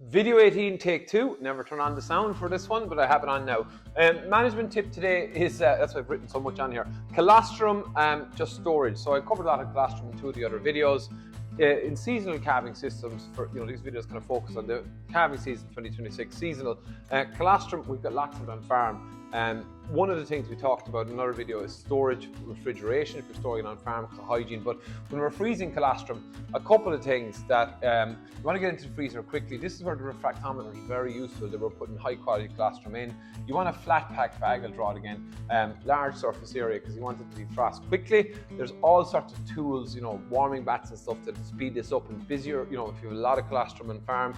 Video 18, take 2. Never turn on the sound for this one, but I have it on now. Management tip today is, that's why I've written so much on here, colostrum, just storage. So I covered a lot of colostrum in two of the other videos. In seasonal calving systems, for these videos kind of focus on the calving season 2026 seasonal. Colostrum, we've got lots of it on farm. One of the things we talked about in another video is storage, refrigeration, if you're storing it on farm because of hygiene. But when we're freezing colostrum, a couple of things that you want to get into the freezer quickly. This is where the refractometer is very useful, that we're putting high quality colostrum in. You want a flat pack bag, I'll draw it again, large surface area because you want it to defrost quickly. There's all sorts of tools, warming bats and stuff that speed this up and busier, if you have a lot of colostrum on farm.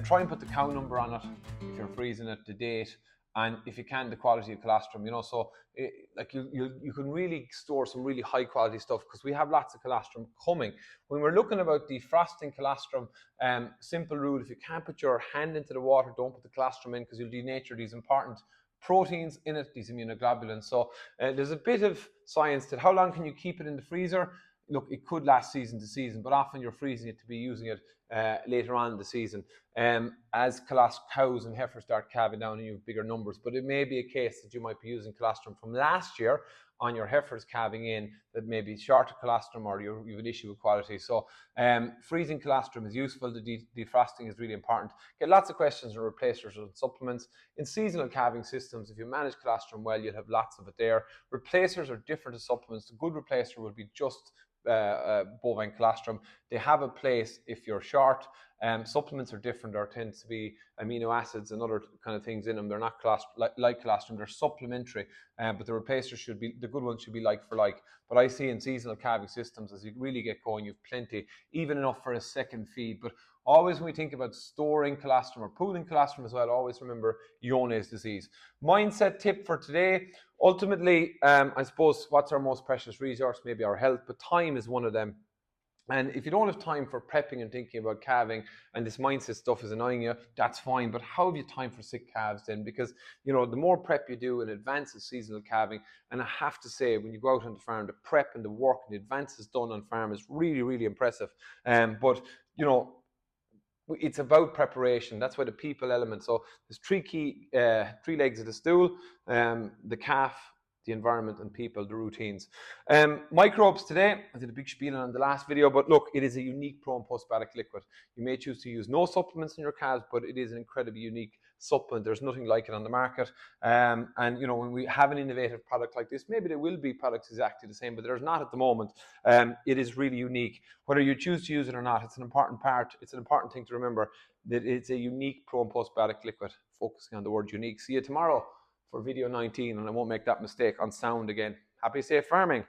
Try and put the cow number on it if you're freezing it, the date, and if you can, the quality of colostrum, so you can really store some really high quality stuff because we have lots of colostrum coming. When we're looking about defrosting colostrum, simple rule: if you can't put your hand into the water, don't put the colostrum in because you'll denature these important proteins in it, these immunoglobulins. So there's a bit of science to how long can you keep it in the freezer. Look, it could last season to season, but often you're freezing it to be using it later on in the season as cows and heifers start calving down and you have bigger numbers. But it may be a case that you might be using colostrum from last year on your heifers calving in that may be shorter colostrum or you have an issue with quality. So freezing colostrum is useful. The defrosting is really important. Get lots of questions on replacers and supplements. In seasonal calving systems, if you manage colostrum well, you'll have lots of it there. Replacers are different to supplements. The good replacer will be just bovine colostrum. They have a place if you're short. Supplements are different. There tends to be amino acids and other kind of things in them. They're not like colostrum. They're supplementary, but the replacers should be, the good ones should be like for like. But I see in seasonal calving systems, as you really get going, you've plenty, even enough for a second feed. But always when we think about storing colostrum or pooling colostrum as well, always remember Johne's disease. Mindset tip for today: ultimately, I suppose, what's our most precious resource? Maybe our health, but time is one of them. And if you don't have time for prepping and thinking about calving, and this mindset stuff is annoying you, that's fine. But how have you time for sick calves then? Because, the more prep you do in advance of seasonal calving, and I have to say, when you go out on the farm, the prep and the work and the advances done on farm is really, really impressive. But it's about preparation. That's why the people element. So there's three legs of the stool: the calf, the environment, and people, the routines. Microbes today, I did a big spiel on the last video, but look, it is a unique pro and postbiotic liquid. You may choose to use no supplements in your calves, but it is an incredibly unique supplement. There's nothing like it on the market. And when we have an innovative product like this, maybe there will be products exactly the same, but there's not at the moment. It is really unique. Whether you choose to use it or not, it's an important part. It's an important thing to remember that it's a unique pro and postbiotic liquid, focusing on the word unique. See you tomorrow for video 19, and I won't make that mistake on sound again. Happy safe farming.